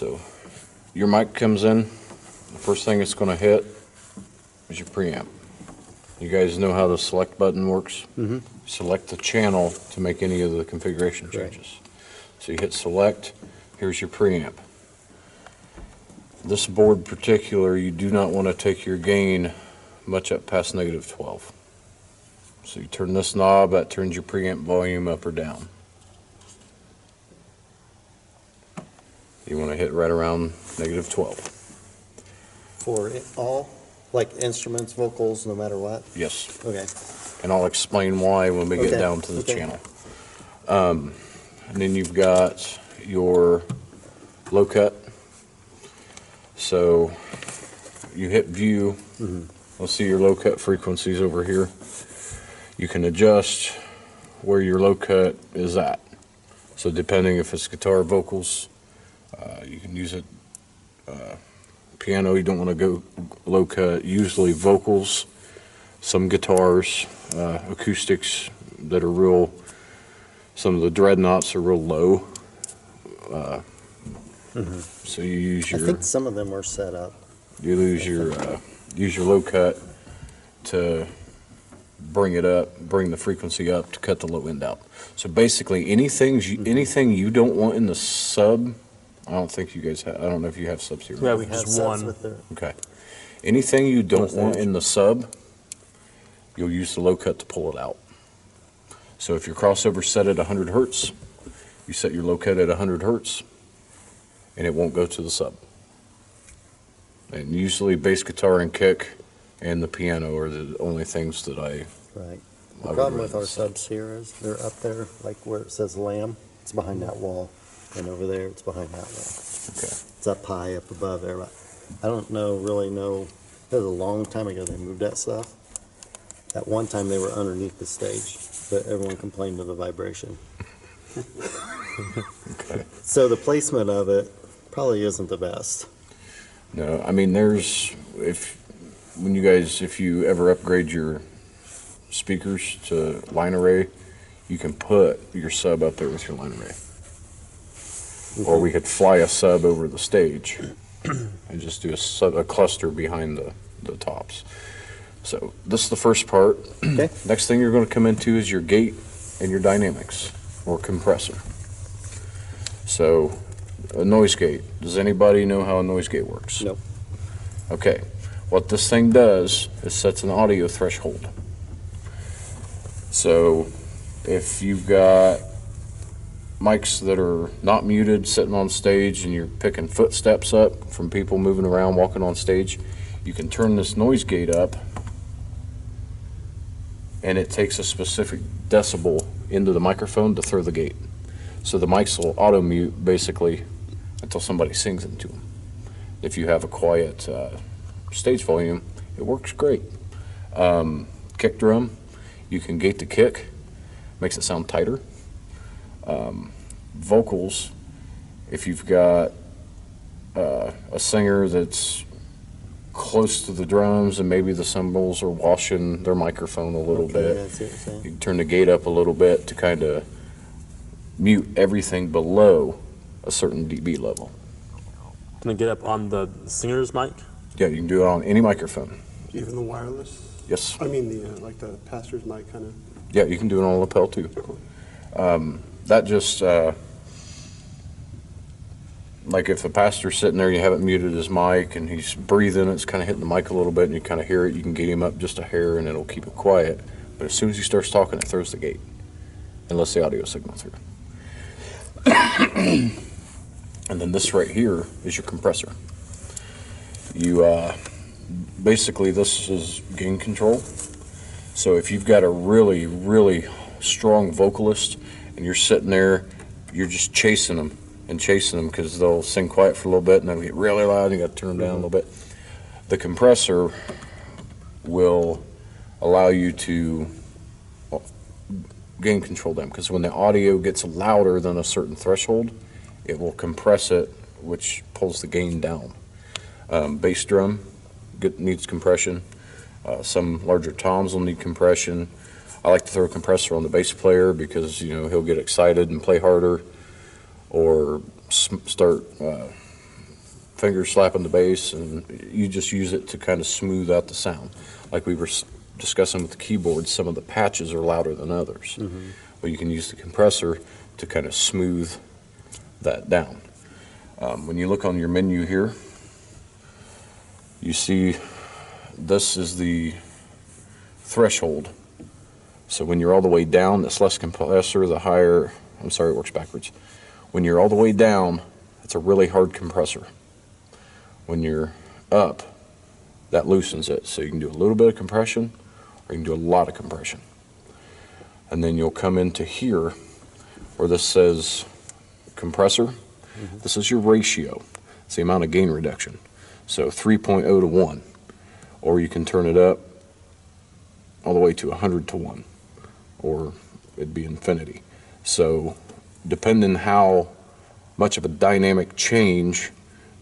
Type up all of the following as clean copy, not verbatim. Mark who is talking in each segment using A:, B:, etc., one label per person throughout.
A: So your mic comes in, the first thing it's going to hit is your preamp. You guys know how the select button works?
B: Mm-hmm.
A: Select the channel to make any of the configuration changes.
B: Right.
A: So you hit select, here's your preamp. This board particular, you do not want to take your gain much up past -12. So you turn this knob, that turns your preamp volume up or down. You want to hit right around -12.
B: For all, like instruments, vocals, no matter what?
A: Yes.
B: Okay.
A: And I'll explain why when we get
B: Okay.
A: down to the
B: Okay.
A: channel. And then you've got your low cut. So you hit view.
B: Mm-hmm.
A: Let's see your low cut frequencies over here. You can adjust where your low cut is at. So depending if it's guitar or vocals, you can use it. Piano, you don't want to go low cut. Usually vocals, some guitars, acoustics that are real, some of the dreadnoughts are real low. So you use
B: I
A: your,
B: think some of them are set up.
A: you use your low cut to bring it up, bring the frequency up to cut the low end out. So basically anything you don't want in the sub, I don't think you guys have, I don't know if you have subs here.
C: Yeah, we
B: Have
C: just
B: subs
C: one.
B: with their,
A: Okay. Anything you don't want in the sub, you'll use the low cut to pull it out. So if your crossover set at 100 hertz, you set your low cut at 100 hertz, and it won't go to the sub. And usually bass guitar and kick and the piano are the only things that I
B: right.
A: I
B: The
A: would
B: problem with
A: run
B: our
A: the sub.
B: subs here is they're up there, like where it says lamb, it's behind that wall. And over there, it's behind that wall.
A: Okay.
B: It's up high, up above there. But I don't really know. It was a long time ago they moved that stuff. At one time they were underneath the stage, but everyone complained of the vibration.
A: Okay.
B: So the placement of it probably isn't the best.
A: No, I mean if you ever upgrade your speakers to line array, you can put your sub up there with your line array. Or we could fly a sub over the stage and just do a cluster behind the tops. So this is the first part.
B: Okay.
A: Next thing you're going to come into is your gate and your dynamics or compressor. So a noise gate. Does anybody know how a noise gate works?
B: Nope.
A: Okay. What this thing does is sets an audio threshold. So if you've got mics that are not muted sitting on stage and you're picking footsteps up from people moving around walking on stage, you can turn this noise gate up and it takes a specific decibel into the microphone to throw the gate. So the mics will auto mute basically until somebody sings into them. If you have a quiet stage volume, it works great. Kick drum, you can gate the kick, makes it sound tighter. Vocals, if you've got a singer that's close to the drums and maybe the cymbals are washing their microphone a little
B: Okay,
A: bit,
B: I see what you're saying.
A: you can turn the gate up a little bit to kind of mute everything below a certain dB level.
C: Can I get up on the singer's mic?
A: Yeah, you can do it on any microphone.
D: Even the wireless?
A: Yes.
D: I mean, like the pastor's mic kind of.
A: Yeah, you can do it on a lapel too. That just, like if the pastor's sitting there, you haven't muted his mic and he's breathing, it's kind of hitting the mic a little bit and you kind of hear it, you can get him up just a hair and it'll keep it quiet. But as soon as he starts talking, it throws the gate and lets the audio signal through. And then this right here is your compressor. You, basically this is gain control. So if you've got a really, really strong vocalist and you're sitting there, you're just chasing them because they'll sing quiet for a little bit and then get really loud and you got to turn them down a little bit. The compressor will allow you to gain control them because when the audio gets louder than a certain threshold, it will compress it, which pulls the gain down. Bass drum needs compression. Some larger toms will need compression. I like to throw a compressor on the bass player because he'll get excited and play harder, or start finger slapping the bass, and you just use it to kind of smooth out the sound. Like we were discussing with the keyboard, some of the patches are louder than others. But you can use the compressor to kind of smooth that down. When you look on your menu here, you see this is the threshold. So when you're all the way down, that's less compressor, the higher, I'm sorry, it works backwards. When you're all the way down, it's a really hard compressor. When you're up, that loosens it. So you can do a little bit of compression, or you can do a lot of compression. And then you'll come into here where this says compressor. This is your ratio. It's the amount of gain reduction. So 3.0 to 1. Or you can turn it up all the way to 100 to 1. Or it'd be infinity. So depending how much of a dynamic change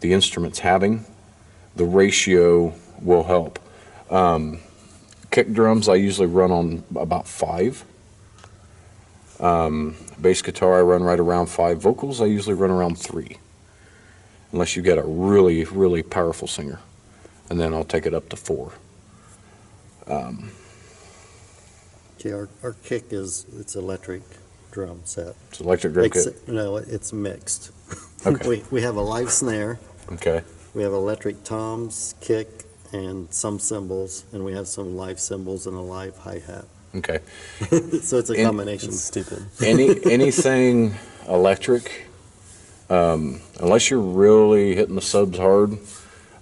A: the instrument's having, the ratio will help. Kick drums I usually run on about 5. Bass guitar I run right around 5. Vocals I usually run around 3. Unless you get a really, really powerful singer. And then I'll take it up to 4.
B: Okay, our kick it's electric drum set.
A: It's electric drum kit.
B: No, it's mixed.
A: Okay.
B: We have a live snare,
A: Okay.
B: we have electric toms, kick, and some cymbals, and we have some live cymbals and a live hi-hat.
A: Okay.
B: So it's a combination.
C: It's stupid.
A: Anything electric, unless you're really hitting the subs hard,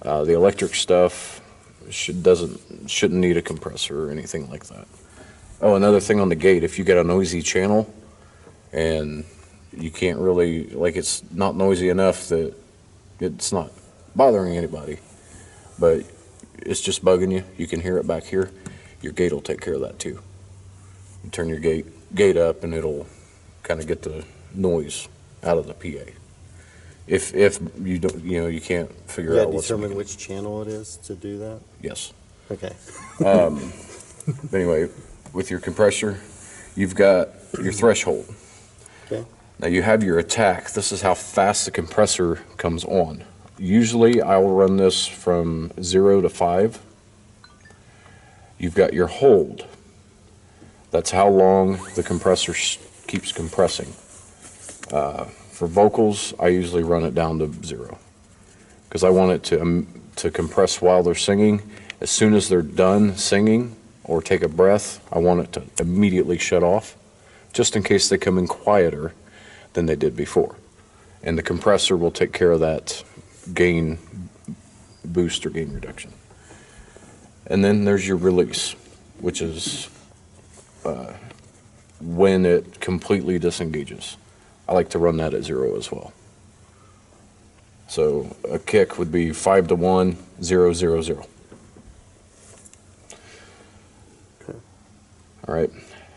A: the electric stuff shouldn't need a compressor or anything like that. Oh, another thing on the gate, if you get a noisy channel and you can't really, like, it's not noisy enough that it's not bothering anybody, but it's just bugging you, you can hear it back here, your gate will take care of that too. You turn your gate up and it'll kind of get the noise out of the PA. If you don't, you can't figure
B: You
A: out
B: gotta
A: what's
B: determine
A: making it.
B: which channel it is to do that?
A: Yes.
B: Okay.
A: Anyway, with your compressor, you've got your threshold.
B: Okay.
A: Now you have your attack. This is how fast the compressor comes on. Usually I'll run this from 0 to 5. You've got your hold. That's how long the compressor keeps compressing. For vocals, I usually run it down to 0 because I want it to compress while they're singing. As soon as they're done singing or take a breath, I want it to immediately shut off, just in case they come in quieter than they did before. And the compressor will take care of that gain boost or gain reduction. And then there's your release, which is when it completely disengages. I like to run that at 0 as well. So a kick would be 5 to 1, 0, 0, 0.
B: Okay.
A: All right,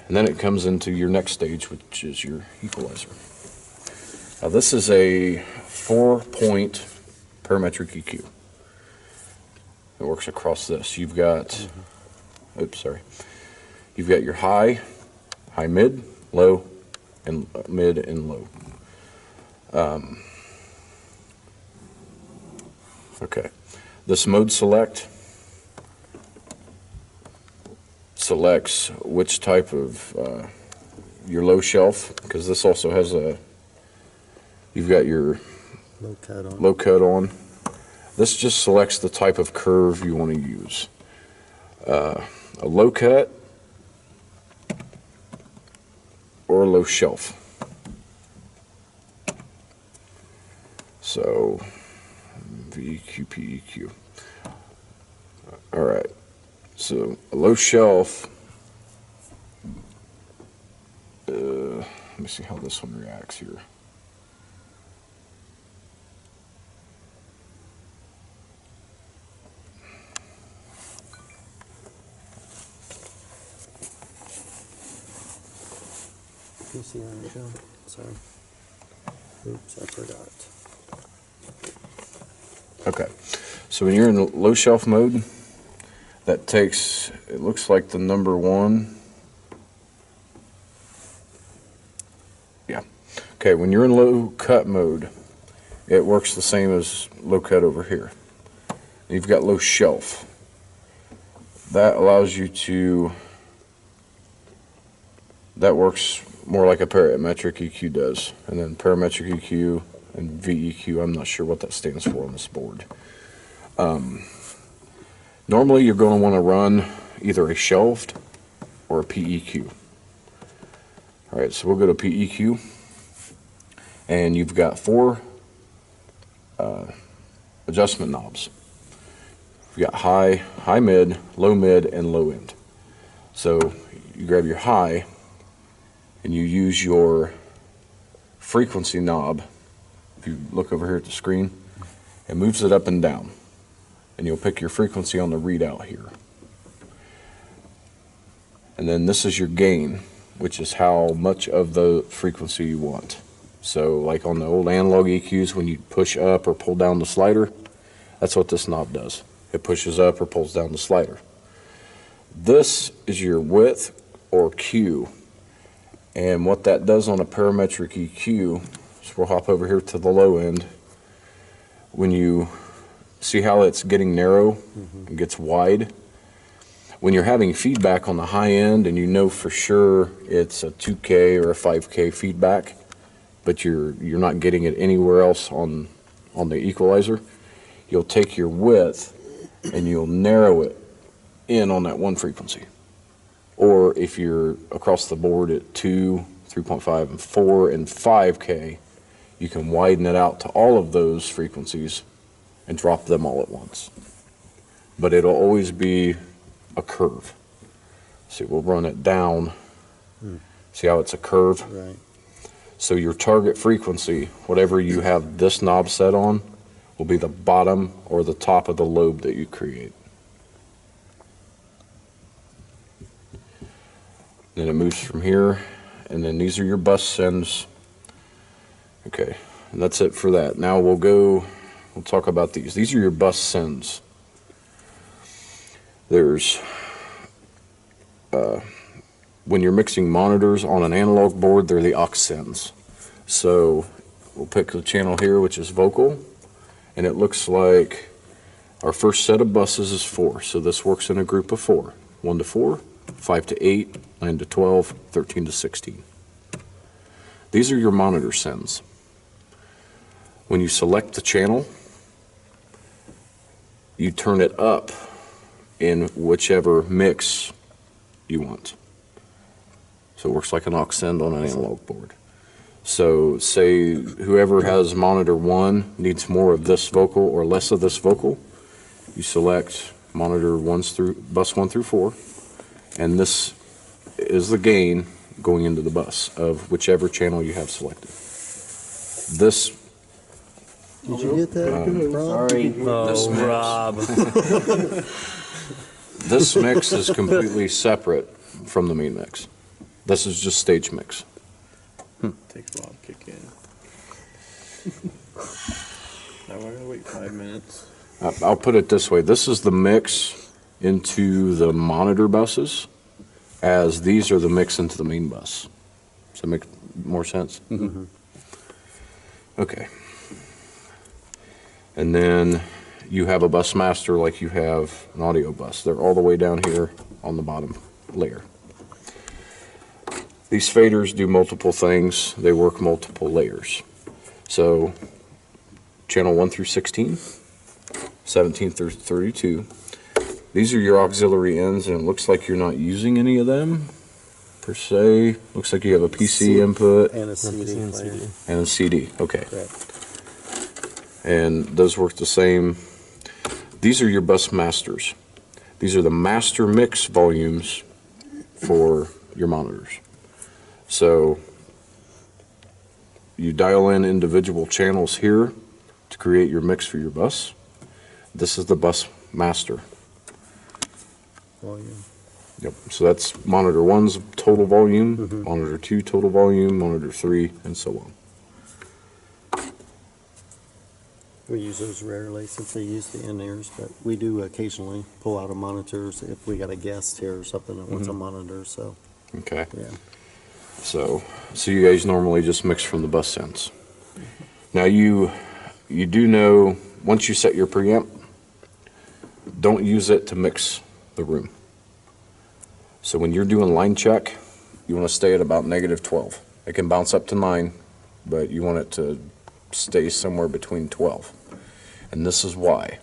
A: and then it comes into your next stage, which is your equalizer. Now this is a 4-point parametric EQ. It works across this. You've got, You've got your high, mid, low, and mid and low. Okay, this mode select selects which type of your low shelf, because this also has you've got your low cut on. This just selects the type of curve you want to use. A low cut or a low shelf. So VEQ, PEQ. All right. So a low shelf. Let me see how this one reacts here.
B: Can you see that, Joe? Sorry. Oops, I forgot.
A: Okay, so when you're in low shelf mode, that takes, it looks like the number 1. Yeah. Okay, when you're in low cut mode, it works the same as low cut over here. You've got low shelf. That allows you to, that works more like a parametric EQ does. And then parametric EQ and VEQ, I'm not sure what that stands for on this board. Normally you're going to want to run either a shelved or a PEQ. Alright, so we'll go to PEQ, and you've got 4 adjustment knobs. You've got high, high mid, and low end. So you grab your high and you use your frequency knob. If you look over here at the screen, it moves it up and down, and you'll pick your frequency on the readout here. And then this is your gain, which is how much of the frequency you want. So like on the old analog EQs, when you push up or pull down the slider, that's what this knob does. It pushes up or pulls down the slider. This is your width or Q, and what that does on a parametric EQ, so we'll hop over here to the low end. When you see how it's getting narrow and gets wide, when you're having feedback on the high end and you know for sure it's a 2K or a 5K feedback, but you're not getting it anywhere else on the equalizer, you'll take your width and you'll narrow it in on that one frequency. Or if you're across the board at 2, 3.5, and 4, and 5K, you can widen it out to all of those frequencies and drop them all at once. But it'll always be a curve. See, we'll run it down. See how it's a curve?
B: Right.
A: So your target frequency, whatever you have this knob set on, will be the bottom or the top of the lobe that you create. Then it moves from here, and then these are your bus sends. Okay, and that's it for that. Now we'll talk about these. These are your bus sends. There's, when you're mixing monitors on an analog board, they're the aux sends. So we'll pick the channel here, which is vocal, and it looks like our first set of buses is 4. So this works in a group of 4. 1 to 4, 5 to 8, 9 to 12, 13 to 16. These are your monitor sends. When you select the channel, you turn it up in whichever mix you want. So it works like an aux send on an analog board. So say whoever has monitor 1 needs more of this vocal or less of this vocal, you select monitor bus 1 through 4, and this is the gain going into the bus of whichever channel you have selected. This
B: Did you get that? Rob?
E: Sorry.
A: This mix.
C: Rob.
A: This mix is completely separate from the main mix. This is just stage mix.
E: Takes a while to kick in. Now we're gonna wait 5 minutes.
A: I'll put it this way. This is the mix into the monitor buses, as these are the mix into the main bus. Does that make more sense?
B: Mm-hmm.
A: Okay. And then you have a bus master like you have an audio bus. They're all the way down here on the bottom layer. These faders do multiple things. They work multiple layers. So channel 1 through 16, 17 through 32. These are your auxiliary ends, and it looks like you're not using any of them per se. Looks like you have a PC input
B: And a CD player.
A: and a CD. Okay.
B: Correct.
A: And those work the same. These are your bus masters. These are the master mix volumes for your monitors. So you dial in individual channels here to create your mix for your bus. This is the bus master.
B: Volume.
A: Yep. So that's monitor 1's total volume, monitor 2 total volume, monitor 3, and so on.
B: We use those rarely since they use the in-ears, but we do occasionally pull out a monitors if we got a guest here or something that wants a monitor, so,
A: Okay.
B: yeah.
A: So you guys normally just mix from the bus sends. Now you you do know, once you set your preamp, don't use it to mix the room. So when you're doing line check, you want to stay at about -12. It can bounce up to 9, but you want it to stay somewhere between 12. And this is why.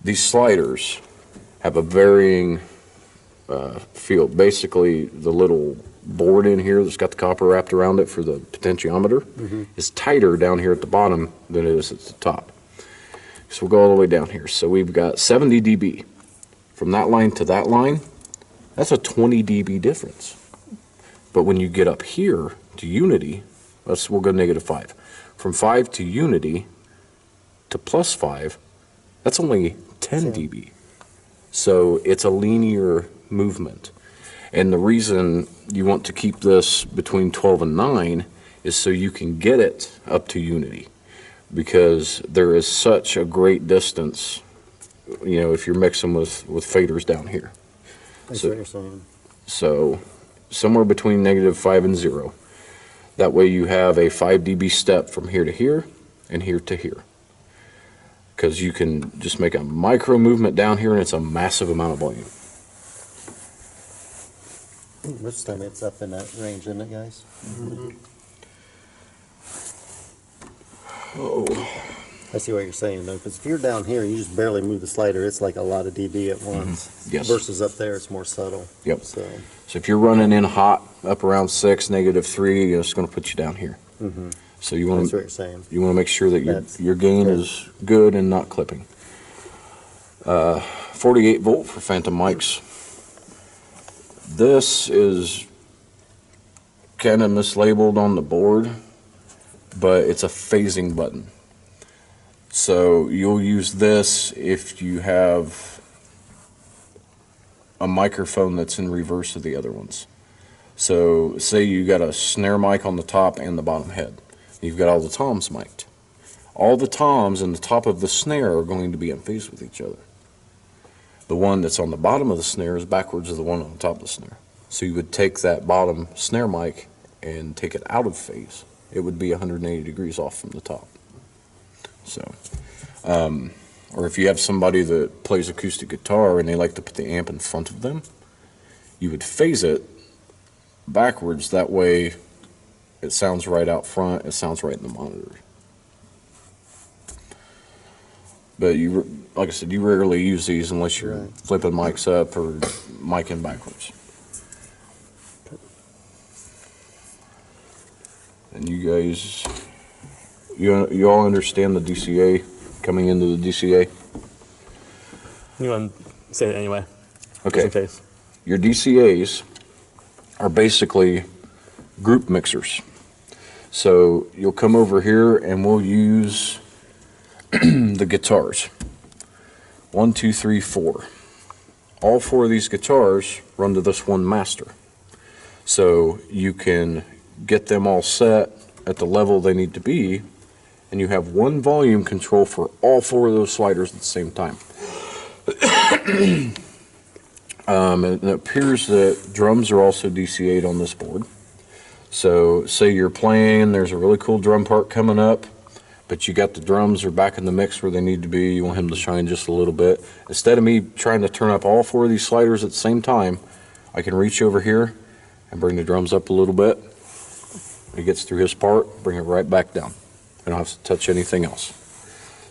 A: These sliders have a varying field. Basically, the little board in here that's got the copper wrapped around it for the potentiometer is tighter down here at the bottom than it is at the top. So we'll go all the way down here. So we've got 70 dB. From that line to that line, that's a 20 dB difference. But when you get up here to unity, we'll go -5. From 5 to unity to +5, that's only 10 dB. So it's a linear movement. And the reason you want to keep this between 12 and 9 is so you can get it up to unity. Because there is such a great distance, you know, if you're mixing with faders down here.
B: I see what you're saying.
A: So somewhere between -5 and 0. That way you have a 5 dB step from here to here and here to here. Because you can just make a micro movement down here and it's a massive amount of volume.
B: This time it's up in that range, isn't it, guys?
A: Oh.
B: I see what you're saying, though, because if you're down here, you just barely move the slider, it's like a lot of dB at once.
A: Yes.
B: Versus up there, it's more subtle.
A: Yep.
B: So,
A: So if you're running in hot, up around 6, -3, it's going to put you down here. So you want
B: that's what
A: to
B: you're saying.
A: make sure that
B: That's
A: your gain
B: good.
A: is good and not clipping. 48 volt for phantom mics. This is kind of mislabeled on the board, but it's a phasing button. So you'll use this if you have a microphone that's in reverse of the other ones. So say you got a snare mic on the top and the bottom head. You've got all the toms mic'd. All the toms and the top of the snare are going to be in phase with each other. The one that's on the bottom of the snare is backwards of the one on the top of the snare. So you would take that bottom snare mic and take it out of phase. It would be 180 degrees off from the top. So, or if you have somebody that plays acoustic guitar and they like to put the amp in front of them, you would phase it backwards. That way it sounds right out front, it sounds right in the monitor. But you, like I said, you rarely use these unless you're
B: Right.
A: flipping mics up or micing backwards. And you guys, you all understand the DCA, coming into the DCA?
C: You want to say it anyway?
A: Okay.
C: Just in case.
A: Your DCAs are basically group mixers. So you'll come over here and we'll use the guitars. 1, 2, 3, 4. All 4 of these guitars run to this one master. So you can get them all set at the level they need to be, and you have one volume control for all 4 of those sliders at the same time. And it appears that drums are also DCA'd on this board. So say you're playing, there's a really cool drum part coming up, but you got the drums are back in the mix where they need to be, you want him to shine just a little bit. Instead of me trying to turn up all 4 of these sliders at the same time, I can reach over here and bring the drums up a little bit. He gets through his part, bring it right back down. I don't have to touch anything else.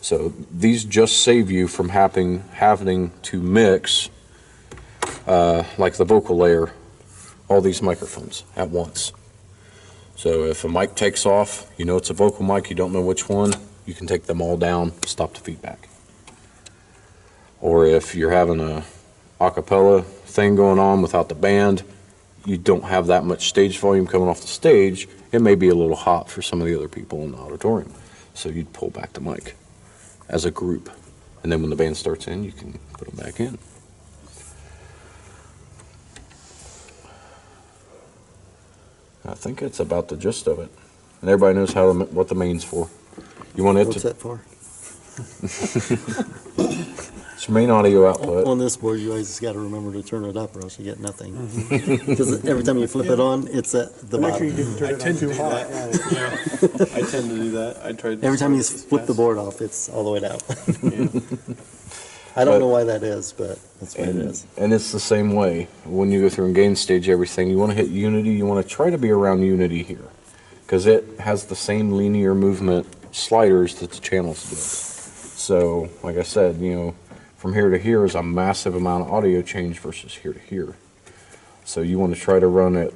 A: So these just save you from having to mix, like the vocal layer, all these microphones at once. So if a mic takes off, you know it's a vocal mic, you don't know which one, you can take them all down, stop the feedback. Or if you're having a acapella thing going on without the band, you don't have that much stage volume coming off the stage, it may be a little hot for some of the other people in the auditorium. So you'd pull back the mic as a group. And then when the band starts in, you can put them back in. I think that's about the gist of it. And everybody knows what the main's for. You want it
B: What's
A: to...
B: that for?
A: It's main audio output.
B: On this board, you always just gotta remember to turn it up or else you get nothing. Because every time you flip it on, it's at the
D: Make sure you
B: bottom.
D: didn't turn it on too hot.
E: I tend to do that. I tried.
B: Every time you
E: this
B: flip the
E: past-
B: board off, it's all the way down.
E: Yeah.
B: I don't
A: But-
B: know why that is, but that's what it is.
A: And it's the same way. When you go through and gain stage everything, you want to hit unity, you want to try to be around unity here. Because it has the same linear movement sliders that the channels do. So, like I said, you know, from here to here is a massive amount of audio change versus here to here. So you want to try to run it,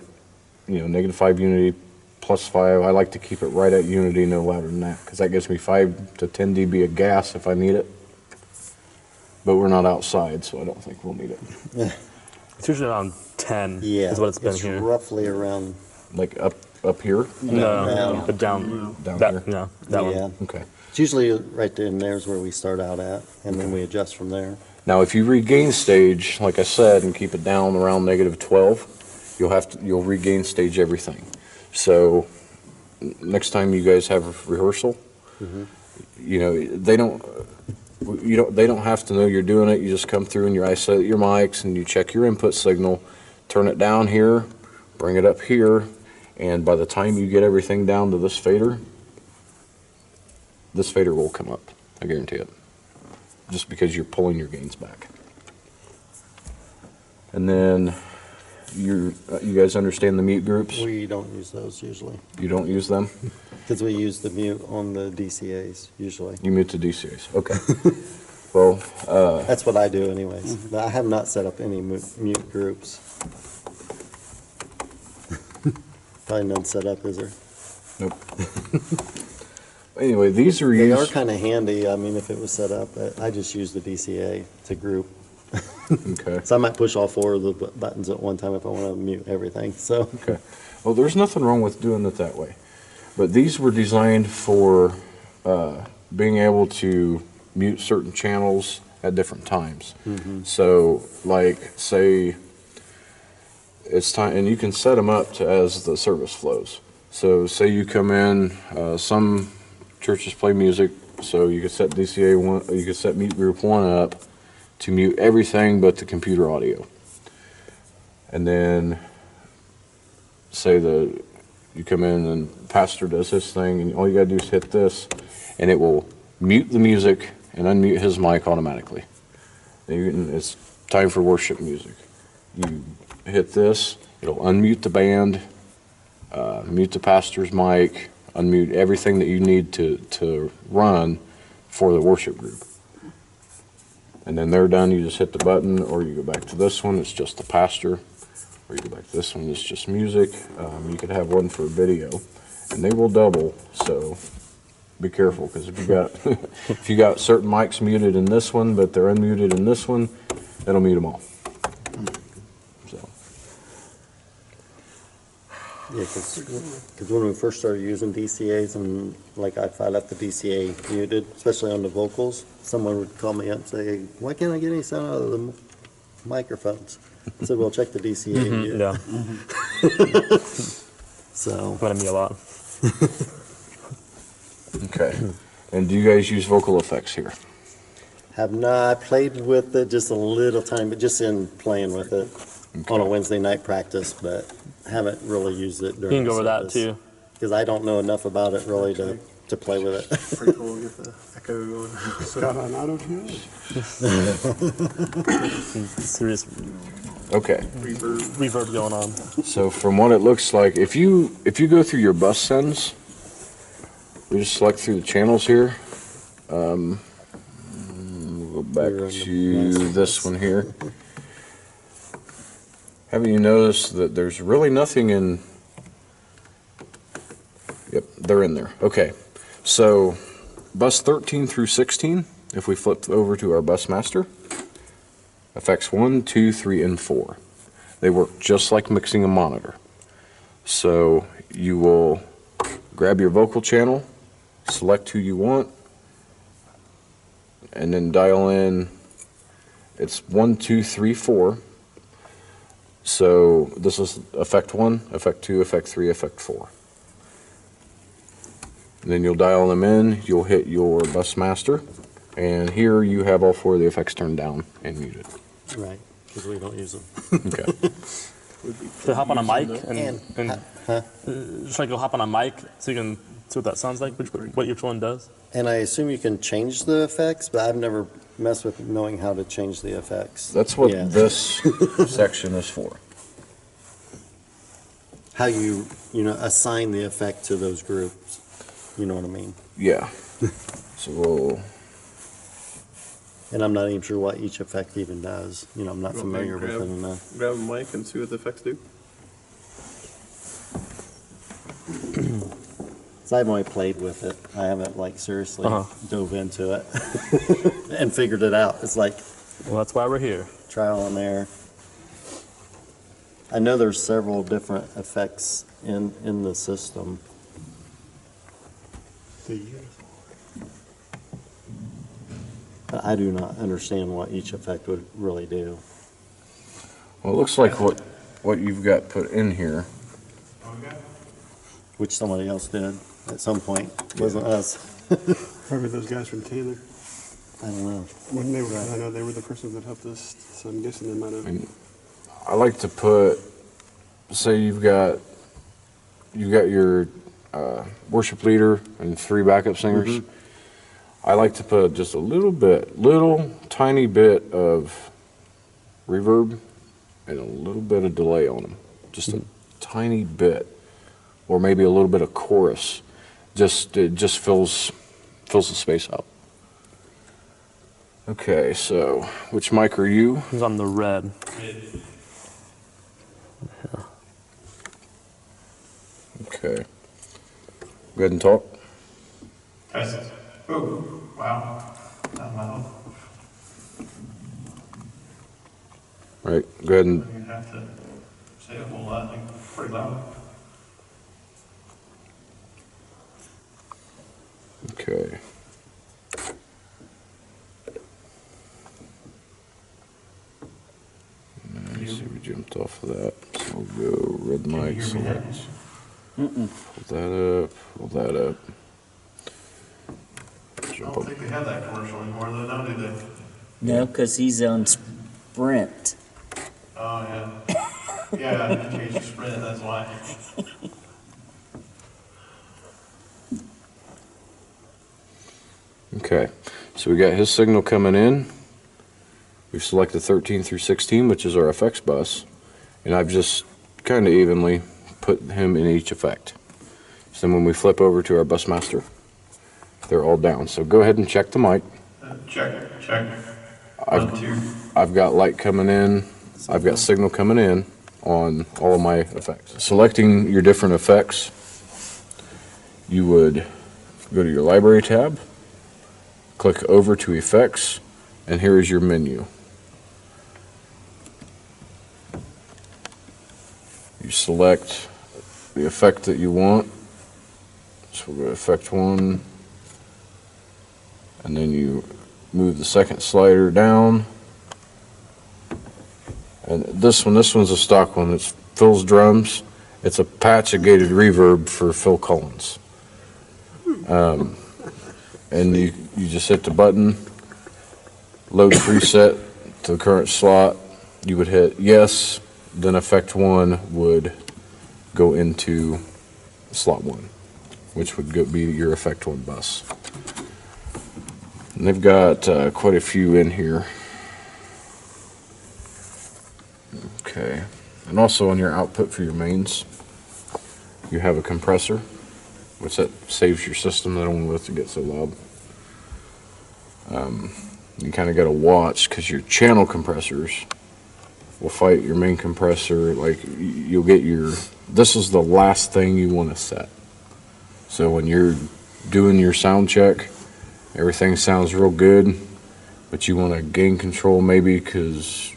A: you know, -5 unity, +5. I like to keep it right at unity, no louder than that, because that gives me 5 to 10 dB of gas if I need it. But we're not outside, so I don't think we'll need it.
C: It's usually around 10
B: Yeah,
C: is what it's been here.
B: roughly around,
A: Like up here?
C: No,
B: down.
C: but down.
A: Down
C: that,
A: here?
C: No, that
B: yeah.
C: one.
A: Okay.
B: It's usually right in there is where we start out at, and then we adjust from there.
A: Now, if you regain stage, like I said, and keep it down around -12, you'll regain stage everything. So next time you guys have a rehearsal, you know, they don't have to know you're doing it. You just come through and you isolate your mics and you check your input signal, turn it down here, bring it up here, and by the time you get everything down to this fader will come up. I guarantee it. Just because you're pulling your gains back. And then you guys understand the mute groups?
B: We don't use those usually,
A: You don't use them?
B: because we use the mute on the DCAs usually.
A: You mute the DCAs. Okay. Well,
B: That's what I do anyways. But I have not set up any mute groups. Probably none set up, is there?
A: nope. Anyway, these are
B: They are
A: used.
B: kind of handy, I mean, if it was set up, but I just use the DCA to group.
A: Okay.
B: So I might push all 4 of the buttons at one time if I want to mute everything, so.
A: Okay. Well, there's nothing wrong with doing it that way. But these were designed for being able to mute certain channels at different times. So, like, say it's time, and you can set them up to as the service flows. So, say you come in, some churches play music, so you could set DCA 1, you could set mute group 1 up to mute everything but the computer audio. And then say you come in and pastor does his thing and all you gotta do is hit this and it will mute the music and unmute his mic automatically. It's time for worship music. You hit this, it'll unmute the band, mute the pastor's mic, unmute everything that you need to run for the worship group. And then they're done, you just hit the button, or you go back to this one, it's just the pastor, or you go back to this one, it's just music. You could have one for video, and they will double, so be careful, because if you got if you got certain mics muted in this one, but they're unmuted in this one, that'll mute them all. So,
B: Yeah, because when we first started using DCAs and like if I left the DCA muted, especially on the vocals, someone would call me up and say, why can't I get any sound out of the microphones? I said, well, check the DCA mute.
C: Yeah,
B: So,
C: that me a lot.
A: okay. And do you guys use vocal effects here?
B: have not played with it just a little time, but just in playing with it on a Wednesday night practice, but haven't really used it
C: You
B: during
C: can
B: the
C: go over that too.
B: Because I don't know enough about it really to play with it.
E: Pretty cool. Get the echo going.
D: Got an auto tune?
C: Serious
A: Okay.
C: reverb going on.
A: So from what it looks like, if you go through your bus sends, we just select through the channels here. We'll go back
B: We're on the
A: to
B: bus.
A: this one here. Haven't you noticed that there's really nothing in? Yep, they're in there. Okay, so bus 13 through 16, if we flip over to our bus master, effects 1, 2, 3, and 4. They work just like mixing a monitor. So you will grab your vocal channel, select who you want, and then dial in. It's 1, 2, 3, 4. So this is effect 1, effect 2, effect 3, effect 4. And then you'll dial them in, you'll hit your bus master, And here you have all 4 of the effects turned down and muted.
B: Right, because we don't use them.
A: Okay.
C: To hop on a mic
B: And,
C: just like go hop on a mic so you can see what that sounds like, what each one does.
B: and I assume you can change the effects, but I've never messed with knowing how to change the effects.
A: That's what
B: Yeah.
A: this section is for.
B: How you assign the effect to those groups. You know what I mean?
A: Yeah. So we'll,
B: And I'm not even sure what each effect even does. I'm not
E: Want me to
B: familiar with it enough.
E: Grab a mic and see what the effects do.
B: So I've only played with it. I haven't seriously
C: Uh-huh.
B: dove into it and figured it out. It's like
C: Well, that's why we're here.
B: trial and error. I know there's several different effects in the system.
D: The uniform.
B: But I do not understand what each effect would really do.
A: well, it looks like what you've got put in here.
B: Which somebody else did at some point. Wasn't us.
D: Probably those guys from Taylor.
B: I don't know.
D: When they were, I know they were the persons that helped us, so I'm guessing they might have.
A: I like to put, say you've got your worship leader and 3 backup singers. I like to put just a little tiny bit of reverb and a little bit of delay on them. Just a tiny bit, or maybe a little bit of chorus. It just fills the space up. Okay, so which mic are you?
C: He's on the red.
A: Okay. Go ahead and talk.
F: Test. Oh, wow. Not loud.
A: Right. Go ahead and
F: You have to say a whole lot, pretty loud.
A: okay. Let's see, we jumped off of that. So we'll go red mic,
F: hear me now?
A: select. Pull that up, pull that up.
F: I
A: Jump
F: don't
A: up.
F: think they have that commercial anymore, though, now do they?
G: No, because he's on Sprint.
F: Oh, yeah. Yeah, I changed the Sprint, that's why.
A: Okay, so we got his signal coming in. We've selected 13 through 16, which is our effects bus. And I've just kind of evenly put him in each effect. So then when we flip over to our bus master, they're all down. So go ahead and check the mic.
F: Check. 1,
A: I've,
F: 2.
A: I've got light coming in. I've got signal coming in on all of my effects. Selecting your different effects, you would go to your library tab, click over to effects, and here is your menu. You select the effect that you want. So we'll go to effect 1, and then you move the second slider down. And this one's a stock one. It's Phil's drums. It's a patch of gated reverb for Phil Collins. And you just hit the button, load preset to the current slot. You would hit yes, then effect 1 would go into slot 1, which would be your effect 1 bus. And they've got quite a few in here. Okay, and also on your output for your mains, you have a compressor, which that saves your system. That only lets it get so loud. You kind of got to watch because your channel compressors will fight your main compressor. Like you'll get this is the last thing you want to set. So when you're doing your sound check, everything sounds real good, but you want to gain control maybe because,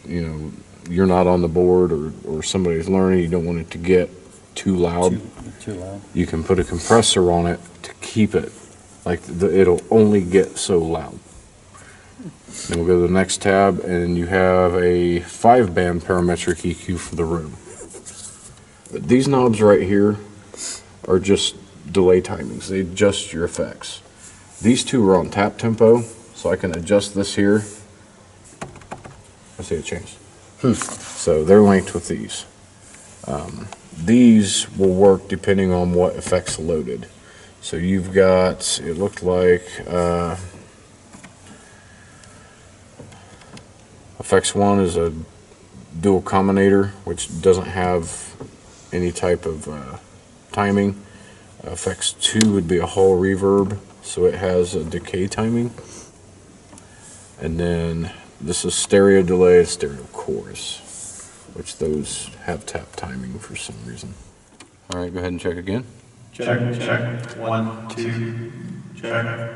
A: you're not on the board or somebody's learning. You don't want it to get too loud.
B: Too loud.
A: You can put a compressor on it to keep it, it'll only get so loud. Then we'll go to the next tab, and you have a 5-band parametric EQ for the room. These knobs right here are just delay timings. They adjust your effects. These two are on tap tempo, So I can adjust this here. I see it changed. So they're linked with these. These will work depending on what effects loaded. So you've got, it looked like, effects 1 is a dual combinator, which doesn't have any type of timing. Effects 2 would be a Hall reverb, so it has a decay timing. And then this is stereo delay, stereo chorus, which those have tap timing for some reason. All right, go ahead and check again.
F: Check, check, 1, 2, check.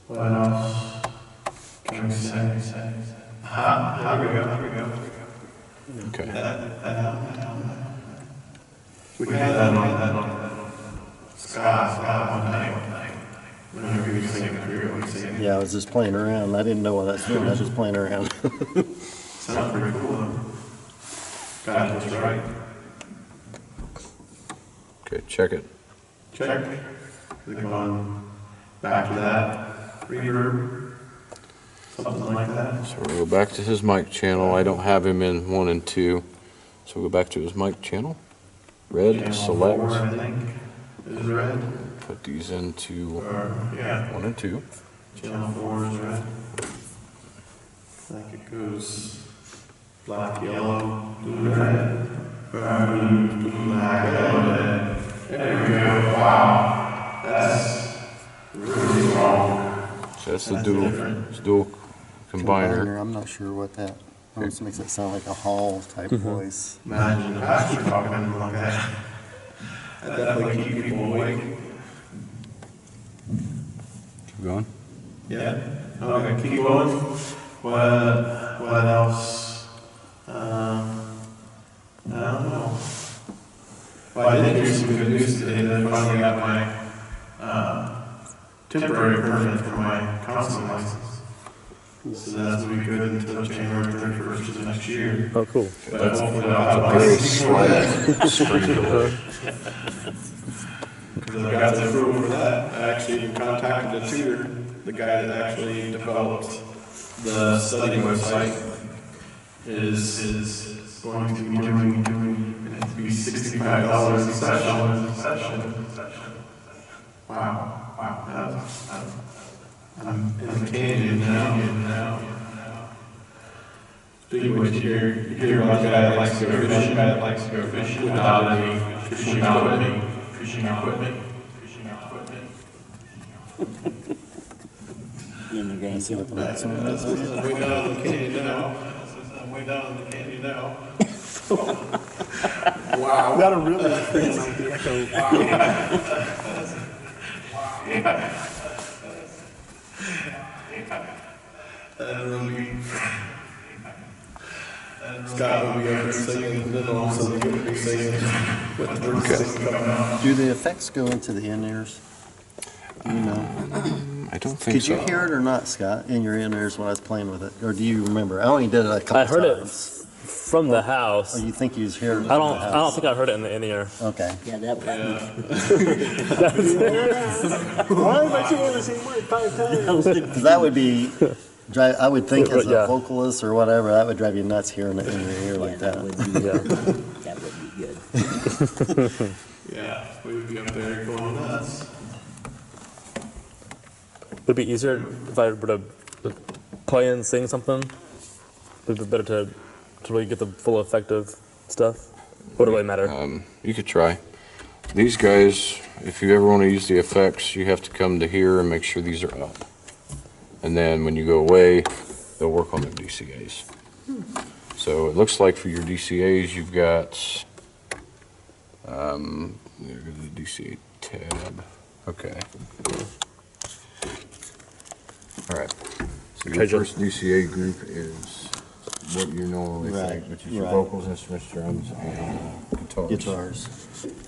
F: What else can we say? Here we go.
A: Okay.
F: We had that on Scott one night. Whenever he was singing through, we sing.
B: Yeah, I was just playing around. I didn't know what I was doing. I was just playing around.
F: Sounds pretty cool though. Got this right.
A: Okay, check it.
F: Check. Click on back to that. Reverb. Something like that.
A: So we'll go back to his mic channel. I don't have him in 1 and 2. So we'll go back to his mic channel. Red,
F: Channel
A: select.
F: 4, I think, is red.
A: Put these into
F: Yeah.
A: 1 and 2.
F: Channel 4 is red. I think it goes black, yellow, blue, red. Black, yellow, red. There we go. Wow. That's really strong.
A: So that's the
F: That's
A: dual,
F: different.
A: it's dual combiner.
B: I'm not sure what that, almost makes it sound like a Hall type voice.
F: Imagine the pastor talking like that. That definitely keep people awake.
A: Keep going.
F: Yeah. Okay, keep going. What else? I don't know. Well, I did hear some good news today that I finally got my temporary permit for my counseling license. So that's gonna be good until January 31st of next year.
C: Oh, cool.
F: But hopefully I'll have
A: Very
F: my
A: slight screen delay.
F: because I got the approval for that. I actually contacted the tutor, the guy that actually developed the study website, is going to be doing it to be $65 a session. Wow. I'm in the canyon now. Speaking of which, you hear about a guy that likes to go fishing without any fishing equipment.
G: In the game.
B: See what the next one is.
F: I'm way down in the canyon now. Wow.
D: Got a really experience with the echo.
F: Scott will be up there singing, and then also we're going to be singing with the birds singing coming out.
B: Do the effects go into the in-ears? Do you know?
A: I don't think
B: Could
A: so.
B: you hear it or not, Scott, in your in-ears when I was playing with it? Or do you remember? I only did it a couple
C: I heard it
B: times.
C: from the house.
B: Or you think you was hearing it
C: I
B: from the
C: don't
B: house?
C: think I heard it in the in-ear.
B: Okay.
G: Yeah, that would
D: Why am I saying the same word 5 times?
B: Because that would be, I would think as
C: Yeah.
B: a vocalist or whatever, that would drive you nuts hearing it in your ear like
G: that
B: that.
G: would be,
C: Yeah.
G: that would be good.
F: Yeah, we would be up there going nuts.
C: Would it be easier if I were to play and sing something? Would it be better to really get the full effect of stuff? What do it matter?
A: You could try. These guys, if you ever want to use the effects, you have to come to here and make sure these are up. And then when you go away, they'll work on the DCAs. So it looks like for your DCAs, you've got, there's the DCA tab. Okay. All right. So your
C: Treasure.
A: first DCA group is what you normally
B: Right,
A: think, which is your
B: right.
A: vocals, instruments, drums, and guitars.
B: Guitars.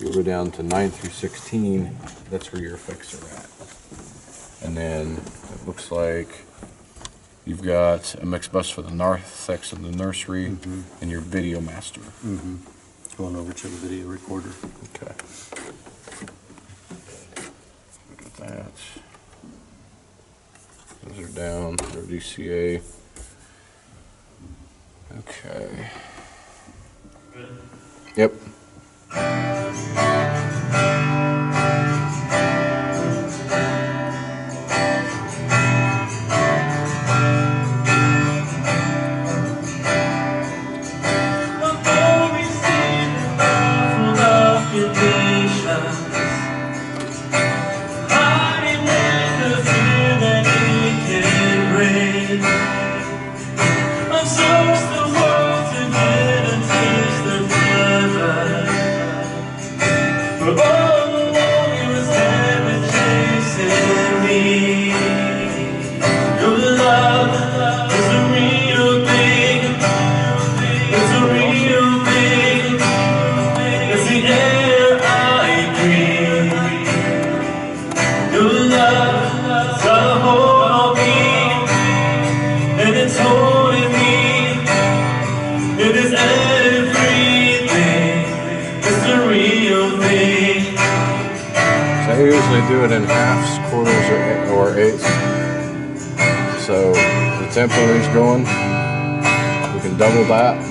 A: You go down to 9 through 16, that's where your effects are at. And then it looks like you've got a mix bus for the effects of the nursery and your video master.
B: Going over to the video recorder.
A: Okay. Look at that. Those are down. They're DCA. Okay. Yep. I usually do it in halves, quarters, or eighths. So the tempo is going. We can double that.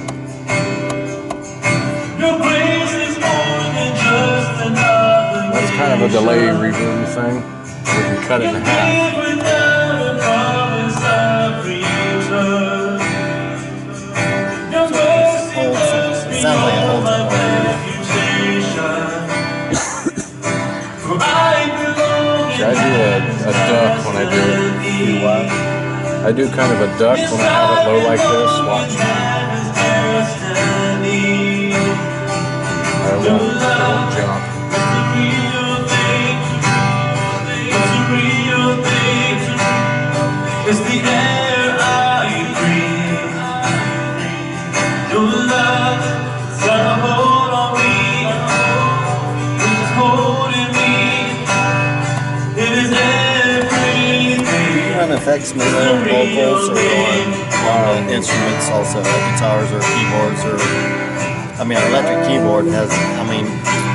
A: That's kind of a delay reverb thing. We can cut it in half.
B: It sounds like it holds it more.
A: See, I do a duck when I do it.
B: Do what?
A: I do kind of a duck when I have it low like this. Watch. I won't jump.
H: It's the air I breathe. Your love is got a hold on me. It's holding me. It is everything.
B: On effects, maybe on vocals or on instruments also, like guitars or keyboards or, I mean, an electric keyboard has, I mean.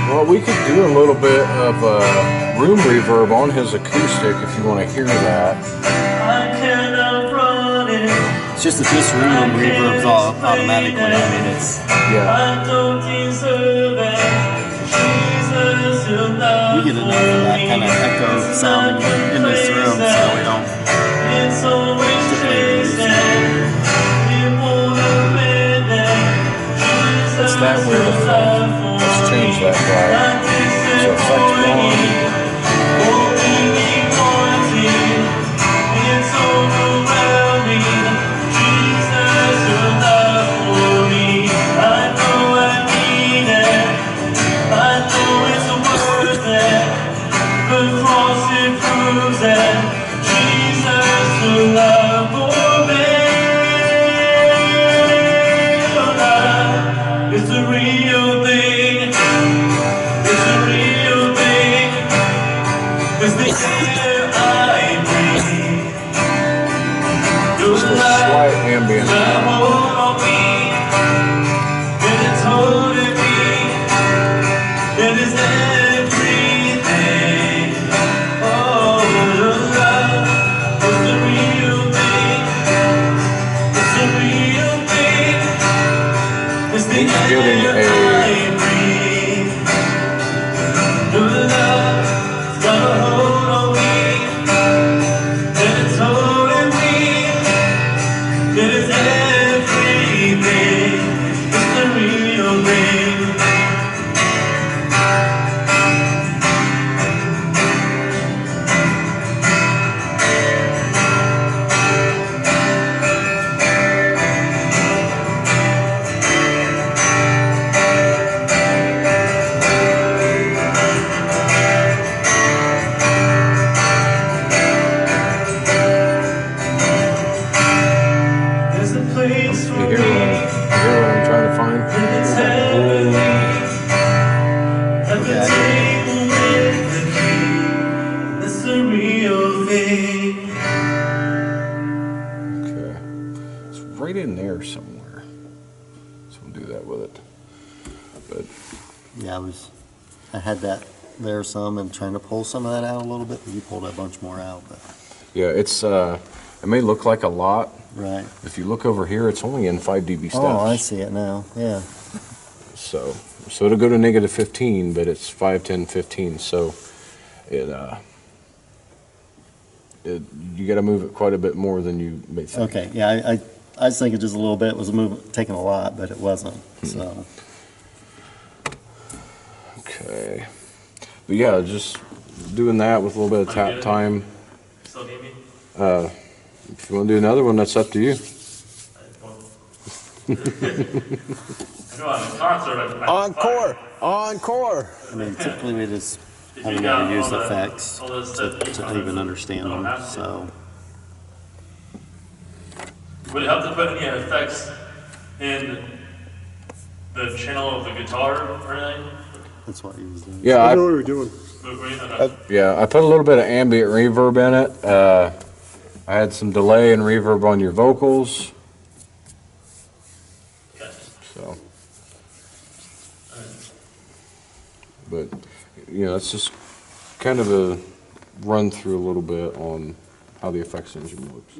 A: Well, we could do a little bit of room reverb on his acoustic if you want to hear that.
H: I cannot run it.
B: It's just that this room reverbs automatically. I mean, it's.
A: Yeah.
H: I don't deserve it. Jesus, your love.
B: We get enough of that kind of echo sounding in this room, so we don't.
H: It's always chasing. It won't have been there.
A: It's that weird effect. Let's change that guy. So effect 1.
H: It's overwhelming. Jesus, your love for me. I know I need it. I know it's worth it. The cross, it proves it. Jesus, your love for me. Your love is the real thing. It's the real thing. It's the air I breathe. Your
A: Just a
H: love
A: slight ambient.
H: is a hold on me. And it's holding me. It is everything. Oh, your love is the real thing. It's the real thing. It's the
A: He's getting
H: air I breathe. Your love's got a hold on me. And it's holding me. It is everything. It's the real thing. There's a place
A: You
H: for
A: hear
H: me.
A: what I'm trying to find?
H: It's heavenly. At the table with the king. It's the real thing.
A: Okay. It's right in there somewhere. So we'll do that with it. But
B: Yeah, I had that there some and trying to pull some of that out a little bit, but you pulled a bunch more out. But
A: Yeah, it's, it may look like a lot.
B: Right.
A: If you look over here, it's only in 5 dB steps.
B: Oh, I see it now, yeah.
A: So it'll go to negative 15, but it's 5, 10, 15. So you got to move it quite a bit more than you may think.
B: Okay, yeah, I was thinking just a little bit was taking a lot, but it wasn't, so.
A: Okay. But yeah, just doing that with a little bit of tap time.
C: Still need me?
A: If you want to do another one, that's up to you.
C: I know I'm a concert.
D: Encore!
B: I mean, typically we just
C: If
B: haven't
C: you got
B: ever used
C: all the-
B: effects
C: all the stuff you
B: to
C: found,
B: even understand
C: you don't
B: them,
C: have to.
B: so.
C: Would it help to put any effects in the channel of the guitar or anything?
B: That's what he was doing.
A: Yeah,
D: I know what we're doing.
A: I put a little bit of ambient reverb in it. I had some delay and reverb on your vocals. So, but it's just kind of a run through a little bit on how the effects engine works.